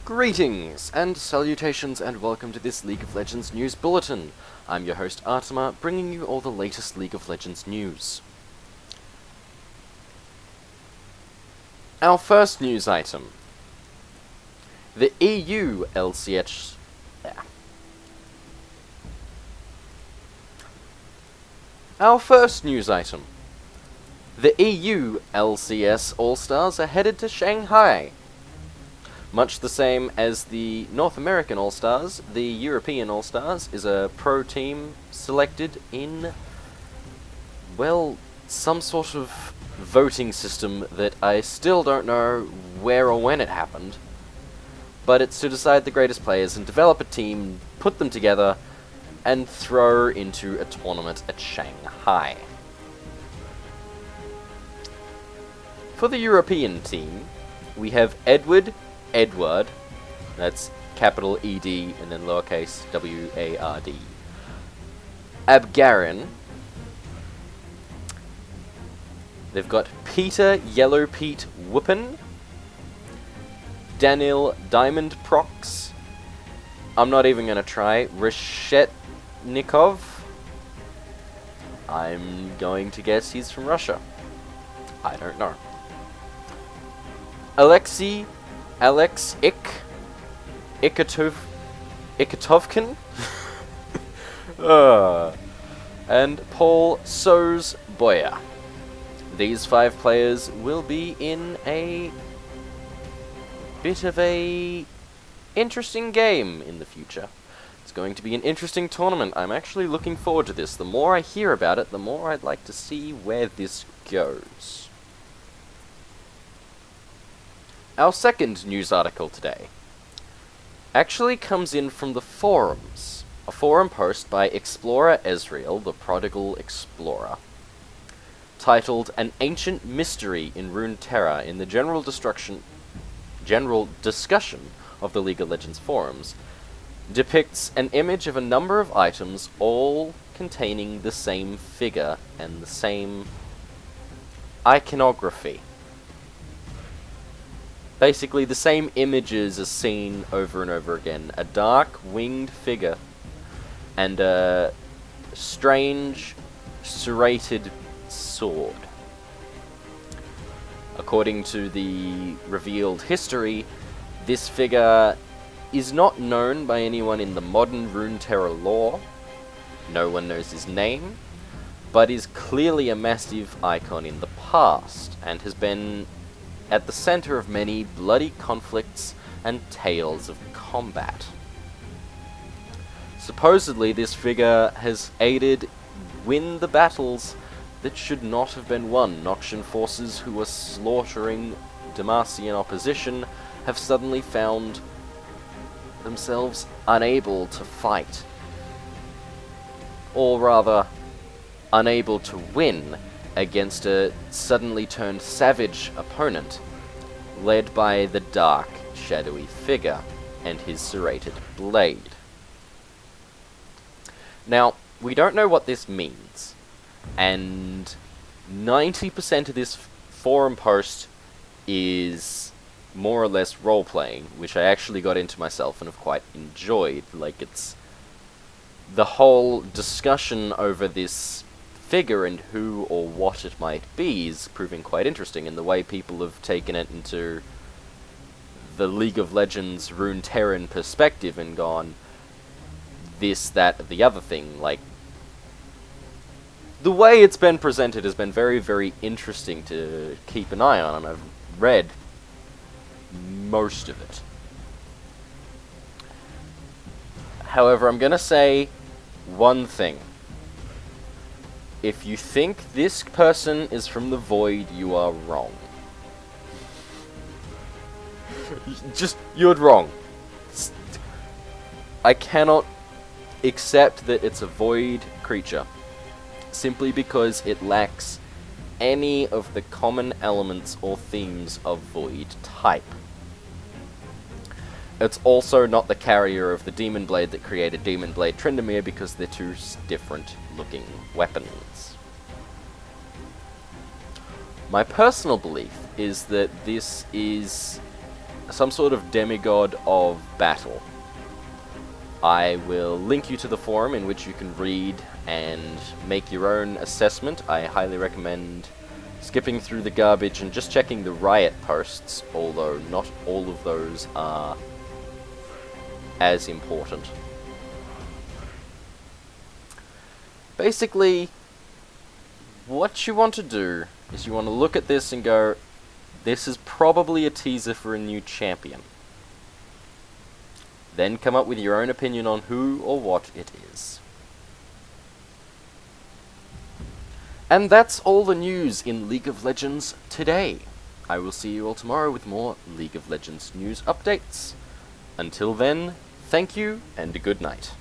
Greetings and salutations and welcome to this League of Legends News Bulletin. I'm your host Ahrtimmer, bringing you all the latest League of Legends news. Our first news item. The EU LCH... Our first news item. The EU LCS All-Stars are headed to Shanghai. Much the same as the North American All-Stars, the European All-Stars is a pro team selected in, well, some sort of voting system that I still don't know where or when it happened. But it's to decide the greatest players and develop a team, put them together, and throw into a tournament at Shanghai. For the European team, we have Edward, that's capital ED and then lowercase WARD. Abgarin. They've got Peter Yellow Pete Whoopin. Daniel Diamond Prox. I'm not even gonna try. Reshetnikov. I'm going to guess he's from Russia. I don't know. Alex Ikatovkin, and Paul Boya. These 5 players will be in a bit of a interesting game in the future. It's going to be an interesting tournament. I'm actually looking forward to this. The more I hear about it, the more I'd like to see where this goes. Our second news article today actually comes in from the forums. A forum post by Explorer Ezreal, the Prodigal Explorer, titled An Ancient Mystery in Runeterra in the general discussion of the League of Legends forums, depicts an image of a number of items all containing the same figure and the same iconography. Basically, the same images are seen over and over again. A dark, winged figure, and a strange, serrated sword. According to the revealed history, this figure is not known by anyone in the modern Runeterra lore. No one knows his name, but is clearly a massive icon in the past, and has been at the center of many bloody conflicts and tales of combat. Supposedly, this figure has aided win the battles that should not have been won. Noxian forces who were slaughtering Demacian opposition have suddenly found themselves unable to fight. Or rather, unable to win against a suddenly turned savage opponent, led by the dark, shadowy figure and his serrated blade. Now, we don't know what this means, and 90% of this forum post is more or less role-playing, which I actually got into myself and have quite enjoyed. Like, it's the whole discussion over this figure and who or what it might be is proving quite interesting, and the way people have taken it into the League of Legends Runeterran perspective and gone this, that, the other thing. Like, the way it's been presented has been very, very interesting to keep an eye on, and I've read most of it. However, I'm gonna say one thing. If you think this person is from the Void, you are wrong. You're wrong. I cannot accept that it's a Void creature, simply because it lacks any of the common elements or themes of Void type. It's also not the carrier of the Demon Blade that created Demon Blade Tryndamere, because they're two different looking weapons. My personal belief is that this is some sort of demigod of battle. I will link you to the forum in which you can read and make your own assessment. I highly recommend skipping through the garbage and just checking the riot posts, although not all of those are as important. Basically, what you want to do is you want to look at this and go, this is probably a teaser for a new champion. Then come up with your own opinion on who or what it is. And that's all the news in League of Legends today. I will see you all tomorrow with more League of Legends news updates. Until then, thank you and good night.